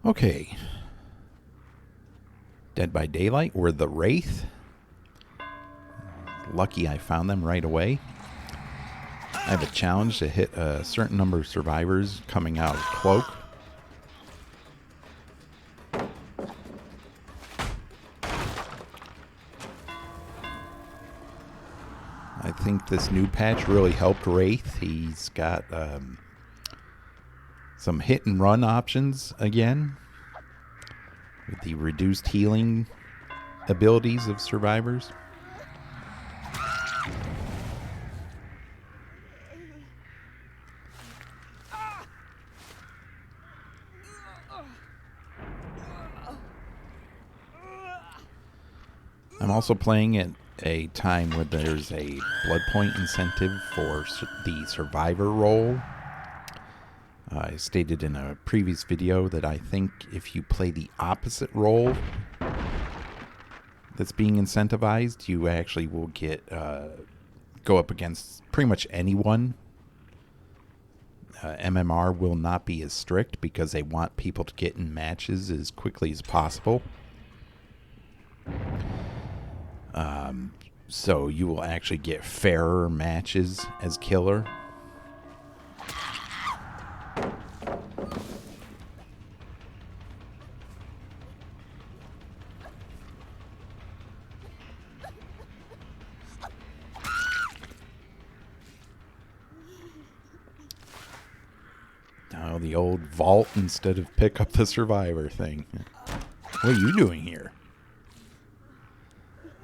Okay. Dead by Daylight or the Wraith. Lucky I found them right away. I have a challenge to hit a certain number of survivors coming out of Cloak. I think this new patch really helped Wraith. He's got some hit and run options again with the reduced healing abilities of survivors. I'm also playing at a time where there's a blood point incentive for the survivor role. I stated in a previous video that I think if you play the opposite role that's being incentivized, you actually will get go up against pretty much anyone. MMR will not be as strict because they want people to get in matches as quickly as possible. So you will actually get fairer matches as killer. Oh, the old vault instead of pick up the survivor thing. What are you doing here?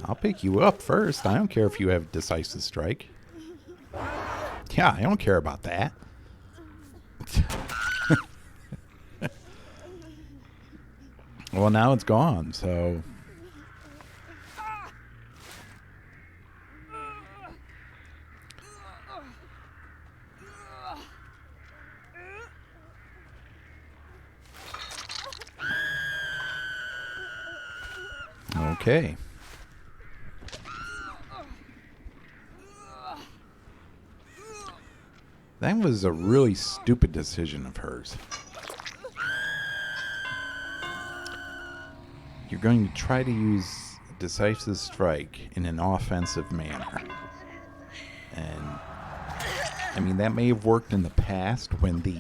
I'll pick you up first. I don't care if you have Decisive Strike. Yeah, I don't care about that. Well, now it's gone, so... Okay. That was a really stupid decision of hers. You're going to try to use Decisive Strike in an offensive manner. And, I mean, that may have worked in the past when the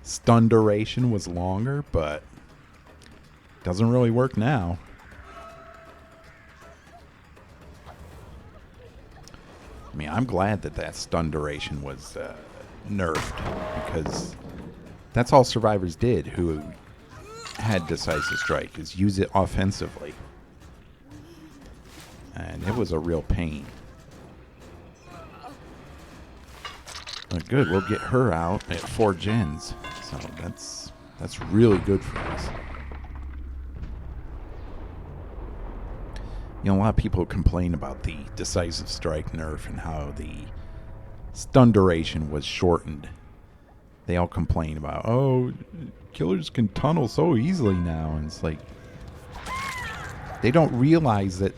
stun duration was longer, but it doesn't really work now. I mean, I'm glad that that stun duration was nerfed, because that's all survivors did who had Decisive Strike, is use it offensively. And it was a real pain. But good, we'll get her out at 4 gens. So that's really good for us. You know, a lot of people complain about the Decisive Strike nerf and how the stun duration was shortened. They all complain about, oh, killers can tunnel so easily now. And it's like, they don't realize that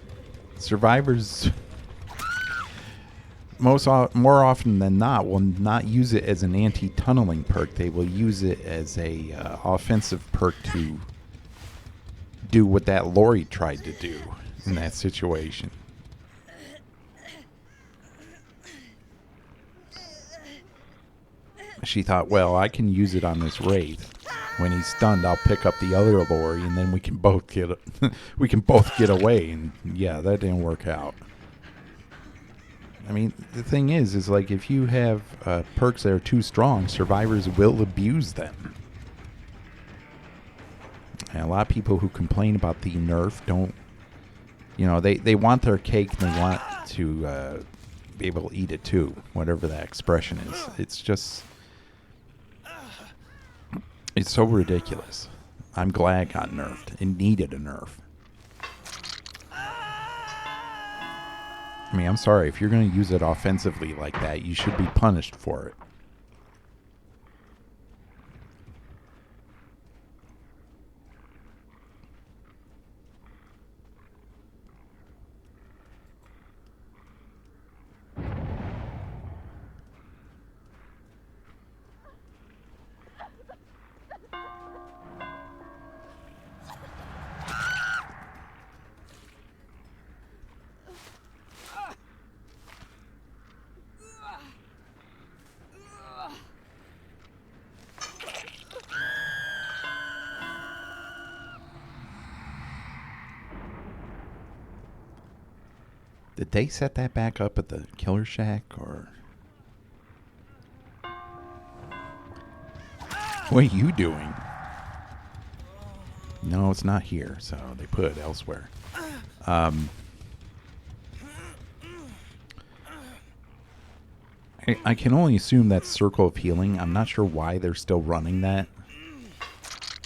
survivors, more often than not, will not use it as an anti-tunneling perk. They will use it as a offensive perk to do what that Laurie tried to do in that situation. She thought, well, I can use it on this Wraith. When he's stunned, I'll pick up the other Laurie, and then we can both get away. And yeah, that didn't work out. I mean, the thing is like if you have perks that are too strong, survivors will abuse them. And a lot of people who complain about the nerf don't, you know, they want their cake and they want to be able to eat it too, whatever that expression is. It's just, it's so ridiculous. I'm glad it got nerfed. It needed a nerf. I mean, I'm sorry. If you're going to use it offensively like that, you should be punished for it. Did they set that back up at the Killer Shack, or... What are you doing? No, it's not here, so they put it elsewhere. I can only assume that's Circle of Healing. I'm not sure why they're still running that.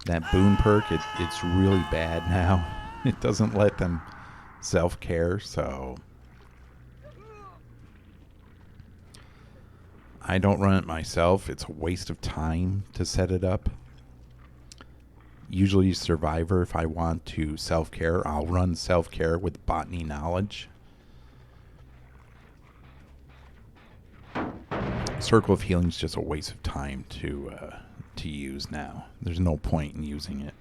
That boon perk, it's really bad now. It doesn't let them self-care, so... I don't run it myself. It's a waste of time to set it up. Usually Survivor, if I want to self-care, I'll run self-care with botany knowledge. Circle of Healing is just a waste of time to use now. There's no point in using it.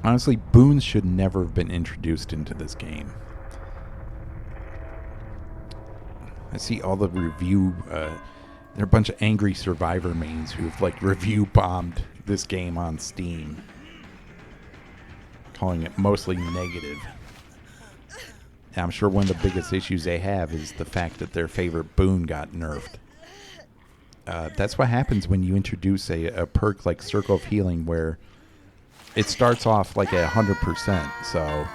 Honestly, boons should never have been introduced into this game. I see all the review... there are a bunch of angry Survivor mains who've like review bombed this game on Steam, calling it mostly negative. And I'm sure one of the biggest issues they have is the fact that their favorite boon got nerfed. That's what happens when you introduce a perk like Circle of Healing, where it starts off like at 100%, so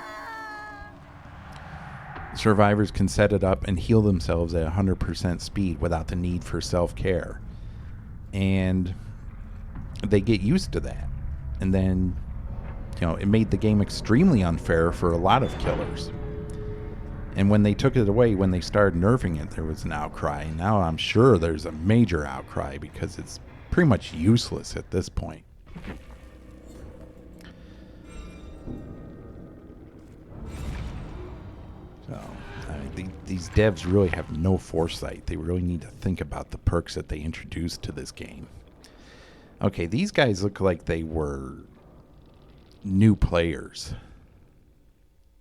survivors can set it up and heal themselves at 100% speed without the need for self-care. And they get used to that. And then, you know, it made the game extremely unfair for a lot of killers. And when they took it away, when they started nerfing it, there was an outcry. Now I'm sure there's a major outcry because it's pretty much useless at this point. So, these devs really have no foresight. They really need to think about the perks that they introduced to this game. Okay, these guys look like they were new players.